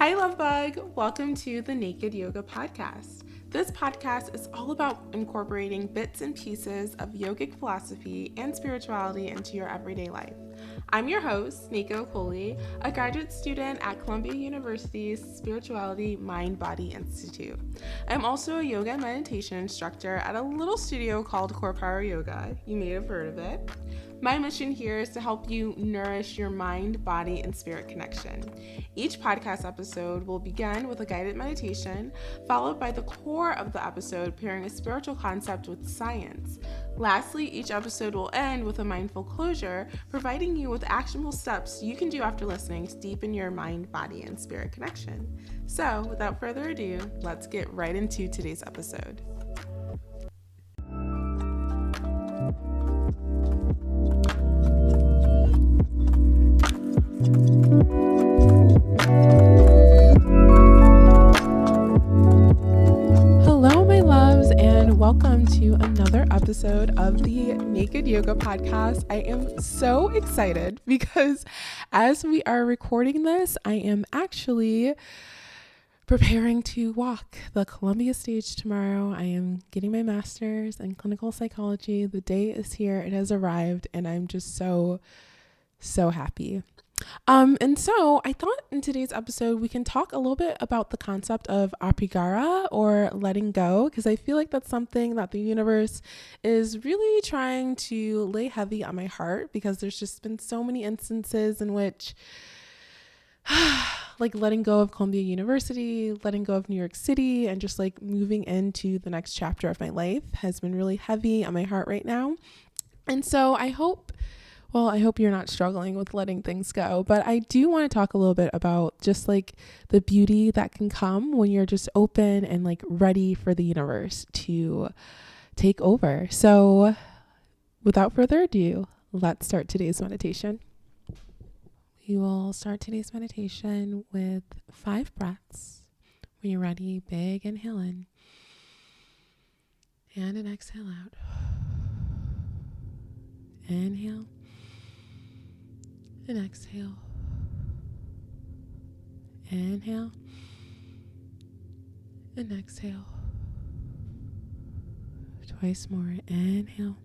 Hi, Love Bug. Welcome to the Naked Yoga Podcast. This podcast is all about incorporating bits and pieces of yogic philosophy and spirituality into your everyday life. I'm your host, Nneka, a graduate student at Columbia University's Spirituality Mind-Body Institute. I'm also a yoga and meditation instructor at a little studio called Core Power Yoga. You may have heard of it. My mission here is to help you nourish your mind, body, and spirit connection. Each podcast episode will begin with a guided meditation, followed by the core of the episode pairing a spiritual concept with science. Lastly, each episode will end with a mindful closure, providing you with actionable steps you can do after listening to deepen your mind, body, and spirit connection. So, without further ado, let's get right into today's episode. Hello, my loves, and welcome to another episode of the Naked Yoga Podcast. I am so excited because as we are recording this, I am actually preparing to walk the Columbia stage tomorrow. I am getting my master's in clinical psychology. The day is here. It has arrived, and I'm just so happy. And so I thought in today's episode, we can talk a little bit about the concept of apigara or letting go, because I feel like that's something that the universe is really trying to lay heavy on my heart, because there's just been so many instances in which like letting go of Columbia University, letting go of New York City, and just like moving into the next chapter of my life has been really heavy on my heart right now. And so I hope you're not struggling with letting things go, but I do want to talk a little bit about just like the beauty that can come when you're just open and like ready for the universe to take over. So without further ado, let's start today's meditation. We will start today's meditation with 5 breaths. When you're ready, big inhale in and an exhale out. Inhale. And exhale. Inhale. And exhale. Twice more. Inhale.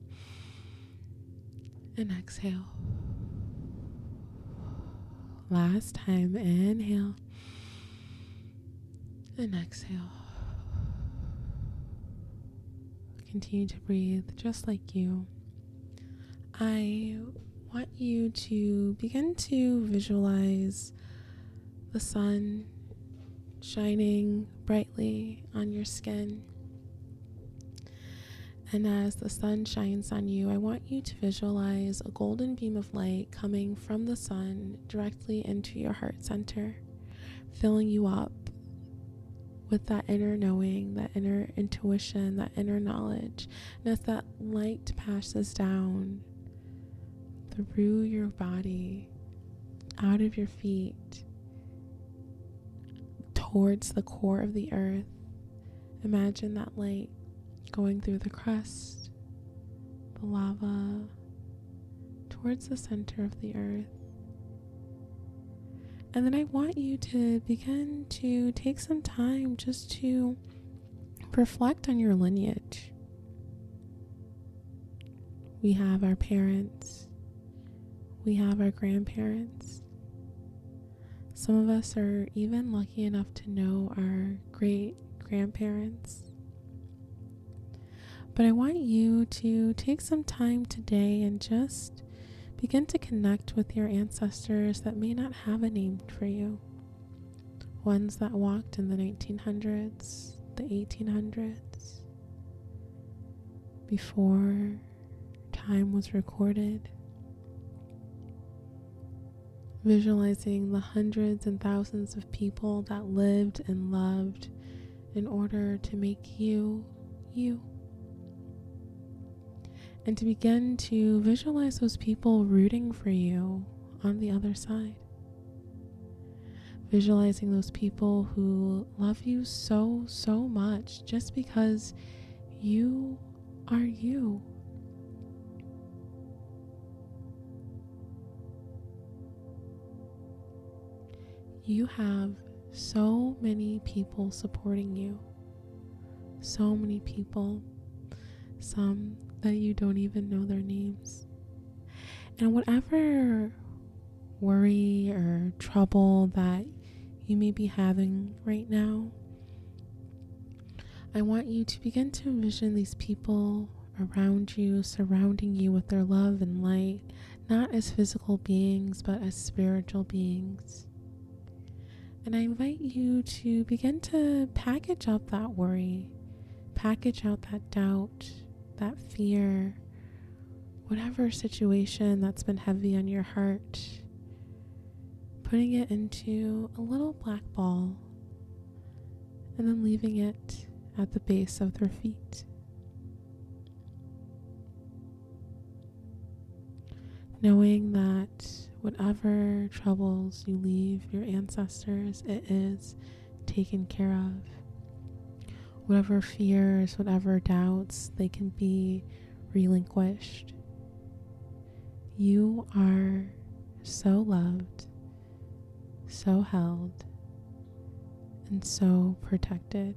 And exhale. Last time. Inhale. And exhale. Continue to breathe just like you. I want you to begin to visualize the sun shining brightly on your skin. And as the sun shines on you, I want you to visualize a golden beam of light coming from the sun directly into your heart center, filling you up with that inner knowing, that inner intuition, that inner knowledge. And as that light passes down through your body, out of your feet, towards the core of the earth. Imagine that light going through the crust, the lava, towards the center of the earth. And then I want you to begin to take some time just to reflect on your lineage. We have our parents. We have our grandparents. Some of us are even lucky enough to know our great grandparents. But I want you to take some time today and just begin to connect with your ancestors that may not have a name for you. Ones that walked in the 1900s, the 1800s, before time was recorded. Visualizing the hundreds and thousands of people that lived and loved in order to make you, you. And to begin to visualize those people rooting for you on the other side. Visualizing those people who love you so much just because you are you. You have so many people supporting you, so many people, some that you don't even know their names. And whatever worry or trouble that you may be having right now, I want you to begin to envision these people around you, surrounding you with their love and light, not as physical beings, but as spiritual beings. And I invite you to begin to package up that worry, package out that doubt, that fear, whatever situation that's been heavy on your heart, putting it into a little black ball and then leaving it at the base of their feet. Knowing that whatever troubles you leave your ancestors, it is taken care of. Whatever fears, whatever doubts, they can be relinquished. You are so loved, so held, and so protected.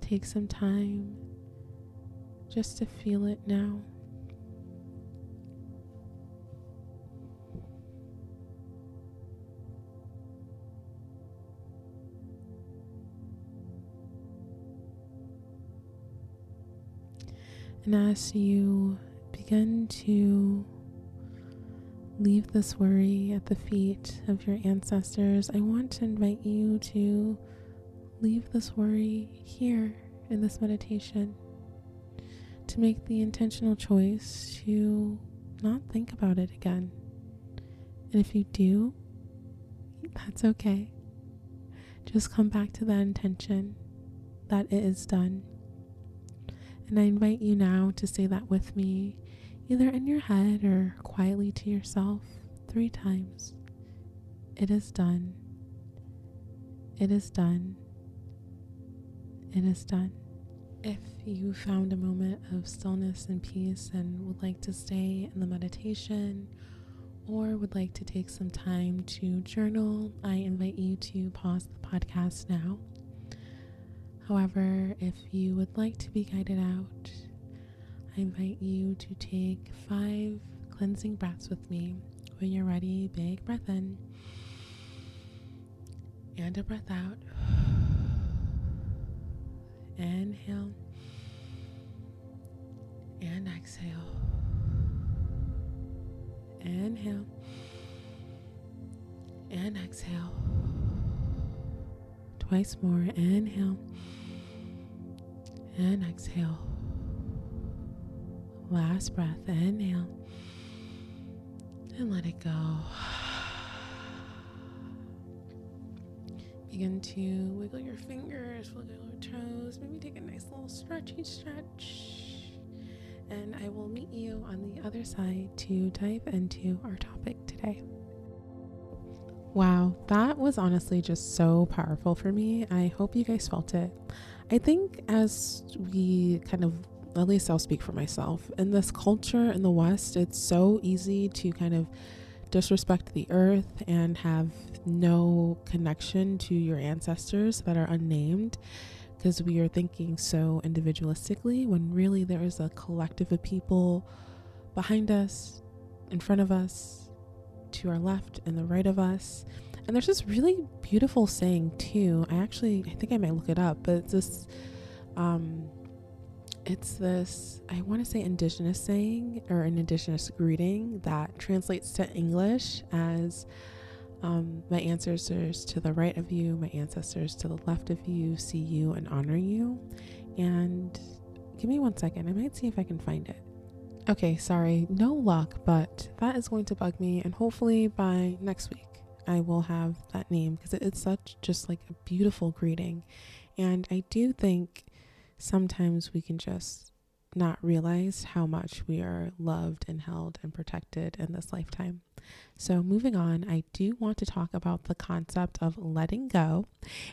Take some time just to feel it now. And as you begin to leave this worry at the feet of your ancestors, I want to invite you to leave this worry here in this meditation, to make the intentional choice to not think about it again. And if you do, that's okay. Just come back to that intention that it is done. And I invite you now to say that with me, either in your head or quietly to yourself 3 times. It is done. It is done. It is done. If you found a moment of stillness and peace and would like to stay in the meditation or would like to take some time to journal, I invite you to pause the podcast now. However, if you would like to be guided out, I invite you to take 5 cleansing breaths with me. When you're ready, big breath in and a breath out. Inhale and exhale. Inhale and exhale. Twice more. Inhale and exhale. Last breath. Inhale and let it go. Begin to wiggle your fingers, wiggle your toes, maybe take a nice little stretchy stretch. And I will meet you on the other side to dive into our topic today. Wow, that was honestly just so powerful for me. I hope you guys felt it. I think as we kind of, at least I'll speak for myself, in this culture in the West, it's so easy to kind of disrespect the earth and have no connection to your ancestors that are unnamed, because we are thinking so individualistically when really there is a collective of people behind us, in front of us, to our left and the right of us. And there's this really beautiful saying too. I think I might look it up, but it's this, I want to say indigenous saying or an indigenous greeting that translates to English as my ancestors to the right of you, my ancestors to the left of you, see you and honor you. And give me 1 second. I might see if I can find it. Okay, sorry, no luck, but that is going to bug me. And hopefully by next week, I will have that name, because it's such just like a beautiful greeting. And I do think sometimes we can just not realize how much we are loved and held and protected in this lifetime. So moving on, I do want to talk about the concept of letting go.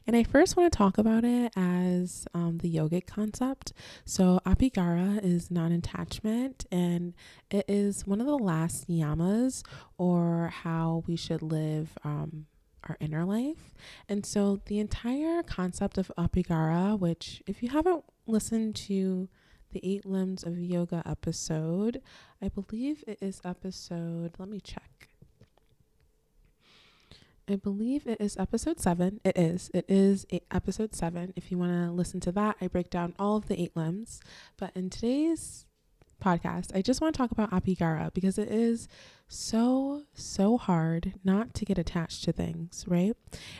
And I first want to talk about it as the yogic concept. So Apigara is non-attachment, and it is one of the last yamas, or how we should live our inner life. And so the entire concept of Apigara, which if you haven't listened to the 8 limbs of yoga episode, I believe it is episode, let me check. I believe it is episode 7. It is episode 7. If you want to listen to that, I break down all of the 8 limbs. But in today's podcast, I just want to talk about Apigara because it is so hard not to get attached to things, right?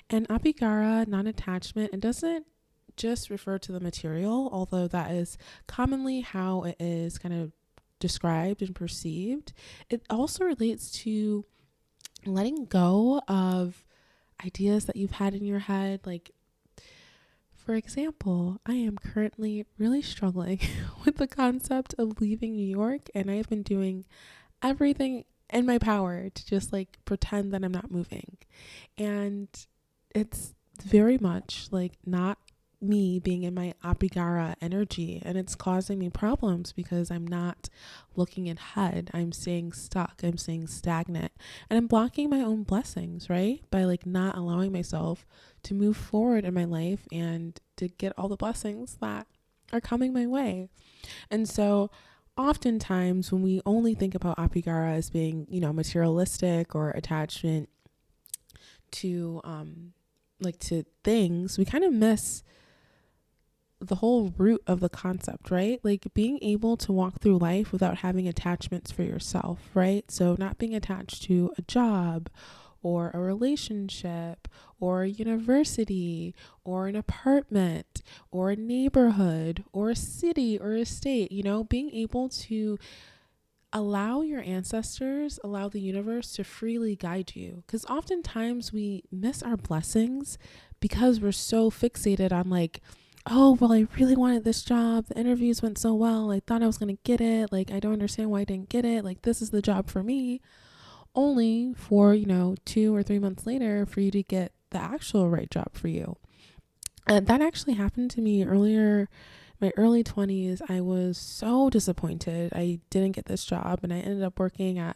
And Apigara, non-attachment, it doesn't just refer to the material, although that is commonly how it is kind of described and perceived. It also relates to letting go of ideas that you've had in your head. Like, for example, I am currently really struggling with the concept of leaving New York, and I have been doing everything in my power to just like pretend that I'm not moving. And it's very much like not me being in my Apigara energy, and it's causing me problems because I'm not looking ahead. I'm staying stuck. I'm staying stagnant, and I'm blocking my own blessings, right? By like not allowing myself to move forward in my life and to get all the blessings that are coming my way. And so oftentimes when we only think about Apigara as being, materialistic or attachment to to things, we kind of miss the whole root of the concept, right? Like being able to walk through life without having attachments for yourself, right? So not being attached to a job or a relationship or a university or an apartment or a neighborhood or a city or a state, being able to allow your ancestors, allow the universe to freely guide you. Because oftentimes we miss our blessings because we're so fixated on like, oh, well, I really wanted this job. The interviews went so well. I thought I was going to get it. Like, I don't understand why I didn't get it. Like, this is the job for me. Only for, 2 or 3 months later for you to get the actual right job for you. And that actually happened to me earlier, my early 20s. I was so disappointed. I didn't get this job, and I ended up working at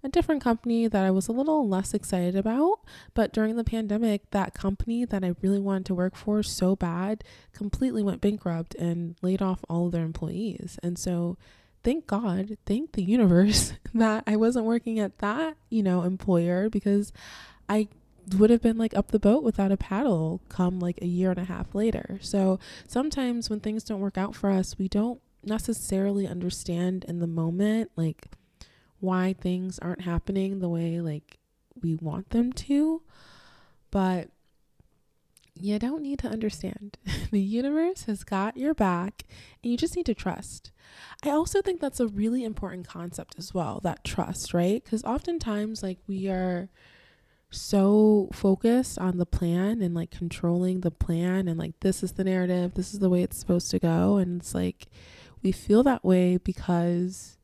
a different company that I was a little less excited about. But during the pandemic, that company that I really wanted to work for so bad completely went bankrupt and laid off all of their employees. And so thank God, thank the universe that I wasn't working at that, employer, because I would have been like up the boat without a paddle come like a year and a half later. So sometimes when things don't work out for us, we don't necessarily understand in the moment, like why things aren't happening the way like we want them to. But you don't need to understand. The universe has got your back, and you just need to trust. I also think that's a really important concept as well, that trust, right? Because oftentimes like we are so focused on the plan and like controlling the plan and like this is the narrative, this is the way it's supposed to go, and it's like we feel that way because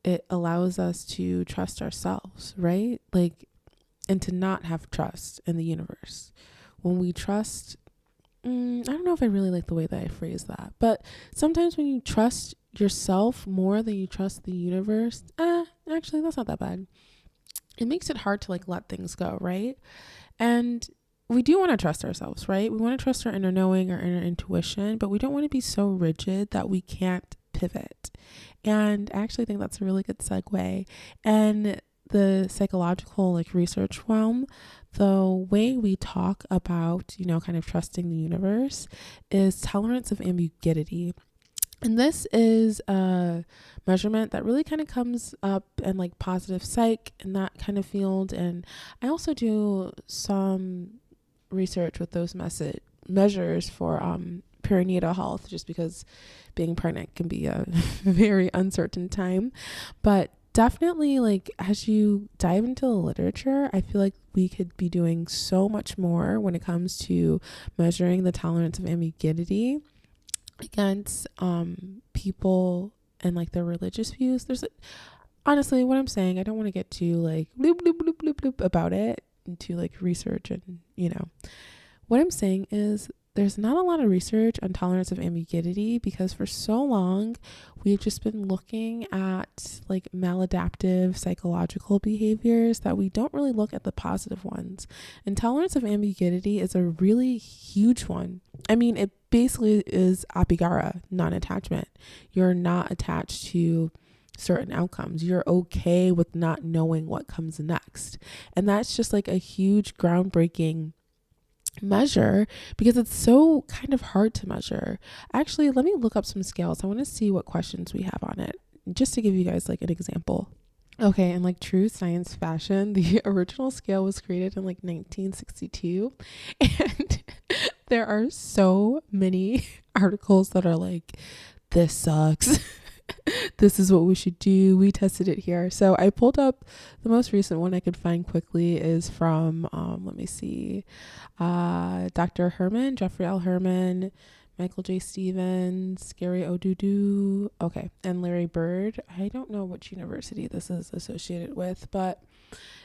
it allows us to trust ourselves, right? Like, and to not have trust in the universe. When we trust, I don't know if I really like the way that I phrase that, but sometimes when you trust yourself more than you trust the universe, actually that's not that bad. It makes it hard to like let things go, right? And we do want to trust ourselves, right? We want to trust our inner knowing, our inner intuition, but we don't want to be so rigid that we can't pivot. And I actually think that's a really good segue. And the psychological like research realm, the way we talk about, kind of trusting the universe is tolerance of ambiguity. And this is a measurement that really kind of comes up in like positive psych in that kind of field. And I also do some research with those measures for perinatal health, just because being pregnant can be a very uncertain time. But definitely, like, as you dive into the literature, I feel like we could be doing so much more when it comes to measuring the tolerance of ambiguity against people and like their religious views. honestly, what I'm saying, I don't want to get too like bloop, bloop, bloop, bloop, bloop about it and to like research and, what I'm saying is there's not a lot of research on tolerance of ambiguity because for so long we've just been looking at like maladaptive psychological behaviors that we don't really look at the positive ones. And tolerance of ambiguity is a really huge one. I mean, it basically is apigara, non-attachment. You're not attached to certain outcomes. You're okay with not knowing what comes next. And that's just like a huge groundbreaking measure because it's so kind of hard to measure. Actually, let me look up some scales. I want to see what questions we have on it, just to give you guys like an example. Okay, in like true science fashion, the original scale was created in like 1962, and there are so many articles that are like, this sucks. This is what we should do. We tested it here. So I pulled up the most recent one I could find quickly is from, let me see, Dr. Herman, Jeffrey L. Herman, Michael J. Stevens, Gary Odudu, okay, and Larry Bird. I don't know which university this is associated with, but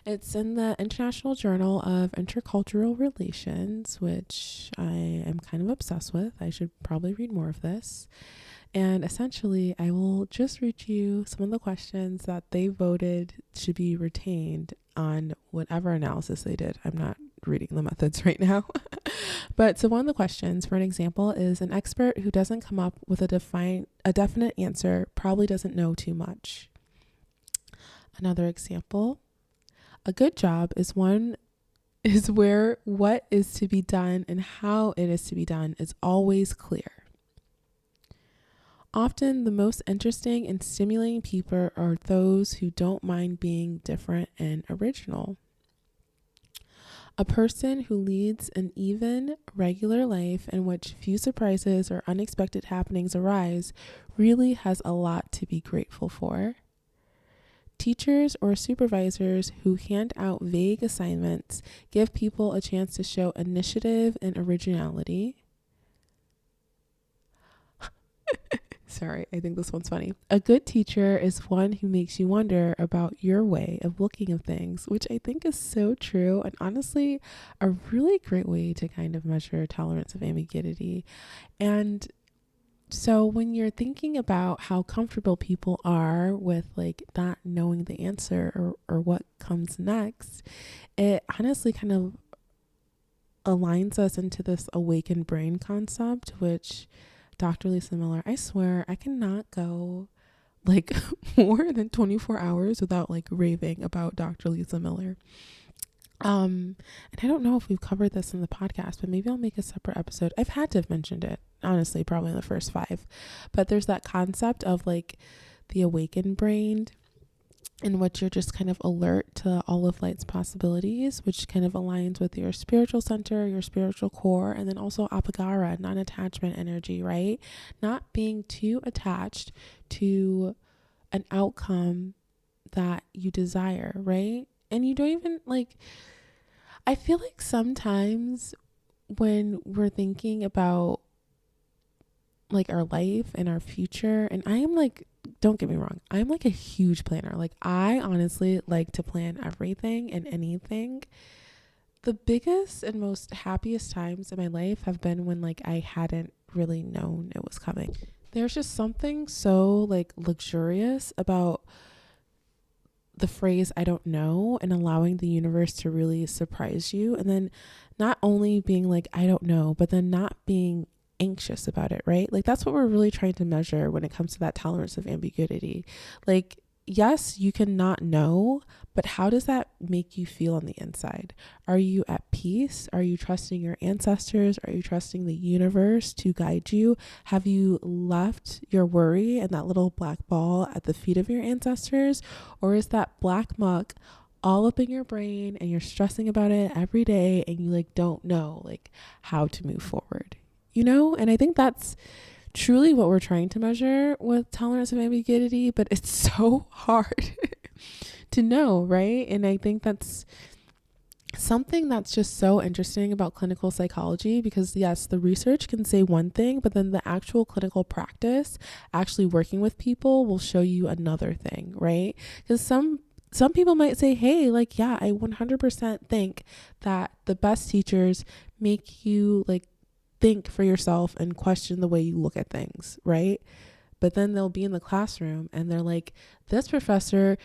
it's in the International Journal of Intercultural Relations, which I am kind of obsessed with. I should probably read more of this. And essentially, I will just read you some of the questions that they voted should be retained on whatever analysis they did. I'm not reading the methods right now. But so one of the questions, for an example, is an expert who doesn't come up with a definite answer probably doesn't know too much. Another example, a good job is where what is to be done and how it is to be done is always clear. Often the most interesting and stimulating people are those who don't mind being different and original. A person who leads an even, regular life in which few surprises or unexpected happenings arise really has a lot to be grateful for. Teachers or supervisors who hand out vague assignments give people a chance to show initiative and originality. Sorry, I think this one's funny. A good teacher is one who makes you wonder about your way of looking at things, which I think is so true and honestly a really great way to kind of measure tolerance of ambiguity. And so when you're thinking about how comfortable people are with like not knowing the answer or what comes next, it honestly kind of aligns us into this awakened brain concept, which Dr. Lisa Miller, I swear I cannot go like more than 24 hours without like raving about Dr. Lisa Miller. And I don't know if we've covered this in the podcast, but maybe I'll make a separate episode. I've had to have mentioned it, honestly, probably in the first 5, but there's that concept of like the awakened brain in which you're just kind of alert to all of life's possibilities, which kind of aligns with your spiritual center, your spiritual core, and then also apagara, non-attachment energy, right? Not being too attached to an outcome that you desire, right? And you don't even like, I feel like sometimes when we're thinking about like our life and our future, and I am like, don't get me wrong, I'm like a huge planner. Like I honestly like to plan everything and anything. The biggest and most happiest times in my life have been when like I hadn't really known it was coming. There's just something so like luxurious about the phrase I don't know and allowing the universe to really surprise you. And then not only being like, I don't know, but then not being anxious about it, right? Like that's what we're really trying to measure when it comes to that tolerance of ambiguity. Like, yes, you can not know, but how does that make you feel on the inside? Are you at peace? Are you trusting your ancestors? Are you trusting the universe to guide you? Have you left your worry and that little black ball at the feet of your ancestors? Or is that black muck all up in your brain and you're stressing about it every day and you like don't know like how to move forward? You know, and I think that's truly what we're trying to measure with tolerance of ambiguity, but it's so hard to know, right? And I think that's something that's just so interesting about clinical psychology, because yes, the research can say one thing, but then the actual clinical practice, actually working with people, will show you another thing, right? Because some people might say, hey, like, yeah, I 100% think that the best teachers make you like think for yourself and question the way you look at things, right? But then they'll be in the classroom and they're like, this professor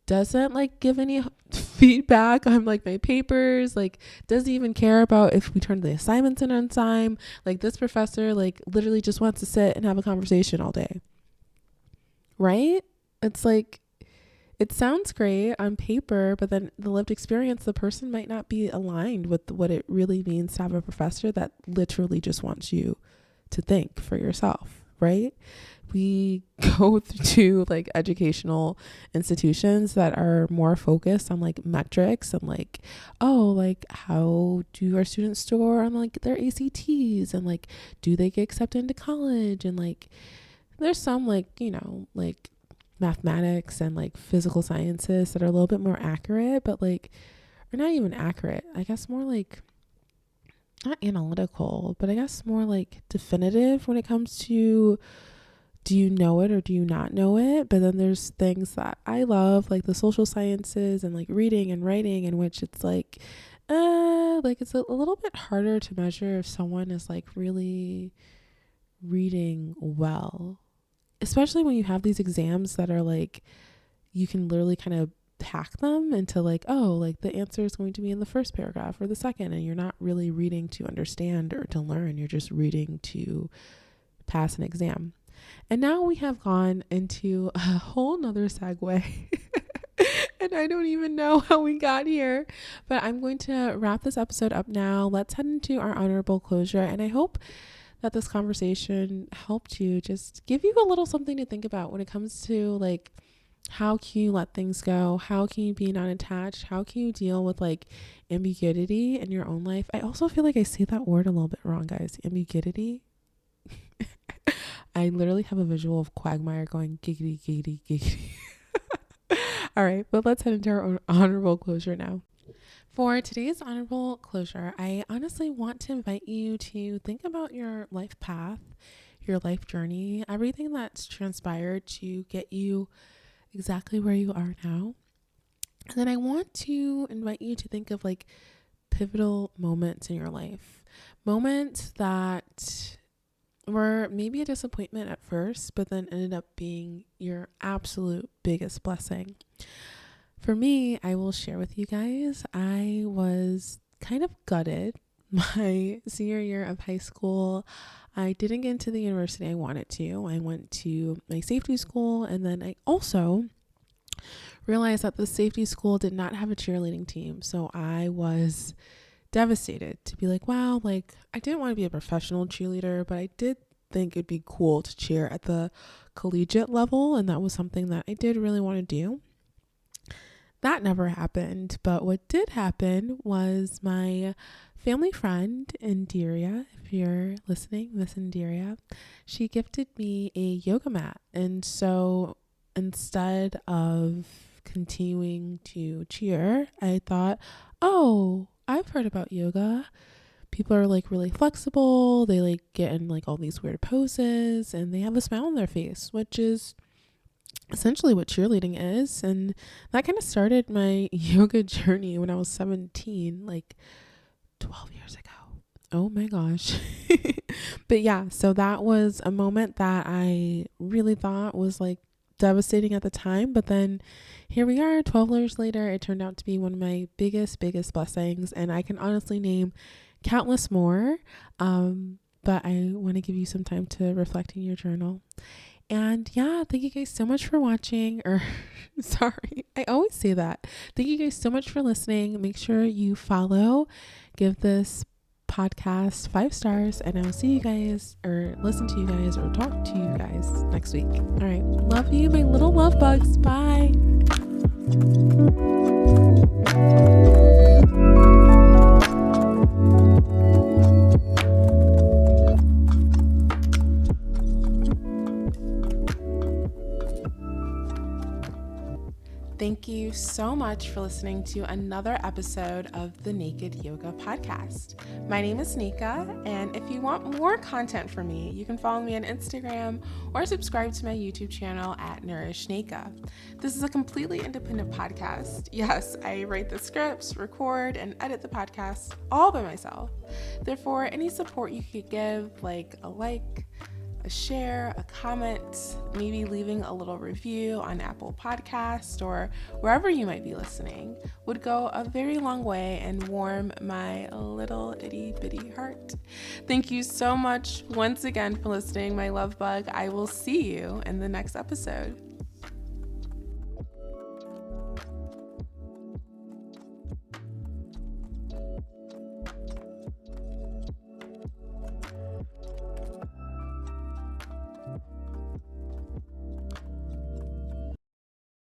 doesn't like give any feedback on like my papers, like doesn't even care about if we turn the assignments in on time. Like this professor like literally just wants to sit and have a conversation all day, right? It's like, it sounds great on paper, but then the lived experience, the person might not be aligned with what it really means to have a professor that literally just wants you to think for yourself, right? We go to like educational institutions that are more focused on like metrics and like, oh, like how do our students score on like their ACTs, and like do they get accepted into college, and like there's some like, you know, like mathematics and like physical sciences that are a little bit more accurate, but like, or not even accurate, I guess more like, not analytical, but I guess more like definitive when it comes to, do you know it or do you not know it? But then there's things that I love, like the social sciences and like reading and writing, in which it's like it's a little bit harder to measure if someone is like really reading well, especially when you have these exams that are like, you can literally kind of hack them into like, oh, like the answer is going to be in the first paragraph or the second, and you're not really reading to understand or to learn, you're just reading to pass an exam. And now we have gone into a whole nother segue and I don't even know how we got here, but I'm going to wrap this episode up now. Let's head into our honorable closure, and I hope that this conversation helped you, just give you a little something to think about when it comes to like, how can you let things go? How can you be non-attached? How can you deal with like ambiguity in your own life? I also feel like I say that word a little bit wrong, guys. Ambiguity. I literally have a visual of Quagmire going giggity, giggity, giggity. All right, but let's head into our honorable closure now. For today's honorable closure, I honestly want to invite you to think about your life path, your life journey, everything that's transpired to get you exactly where you are now. And then I want to invite you to think of like pivotal moments in your life, moments that were maybe a disappointment at first, but then ended up being your absolute biggest blessing. For me, I will share with you guys, I was kind of gutted my senior year of high school. I didn't get into the university I wanted to. I went to my safety school, and then I also realized that the safety school did not have a cheerleading team. So I was devastated to be like, wow, like I didn't want to be a professional cheerleader, but I did think it'd be cool to cheer at the collegiate level, and that was something that I did really want to do. That never happened, but what did happen was my family friend Indira, if you're listening, Miss Indira, she gifted me a yoga mat. And so instead of continuing to cheer, I thought, oh, I've heard about yoga. People are like really flexible. They like get in like all these weird poses and they have a smile on their face, which is essentially what cheerleading is. And that kind of started my yoga journey when I was 17, like 12 years ago. Oh my gosh. But yeah, so that was a moment that I really thought was like devastating at the time, but then here we are 12 years later. It turned out to be one of my biggest blessings, and I can honestly name countless more, but I want to give you some time to reflect in your journal. And yeah, thank you guys so much for watching, or sorry, I always say that. Thank you guys so much for listening. Make sure you follow, give this podcast 5 stars, and I'll see you guys, or listen to you guys, or talk to you guys next week. All right, love you, my little love bugs. Bye. Thank you so much for listening to another episode of the Naked Yoga Podcast. My name is Nneka, and if you want more content from me, you can follow me on Instagram or subscribe to my YouTube channel at Nourish Nneka. This is a completely independent podcast. Yes, I write the scripts, record, and edit the podcast all by myself. Therefore, any support you could give, like a share, a comment, maybe leaving a little review on Apple Podcast or wherever you might be listening, would go a very long way and warm my little itty bitty heart. Thank you so much once again for listening, my love bug. I will see you in the next episode.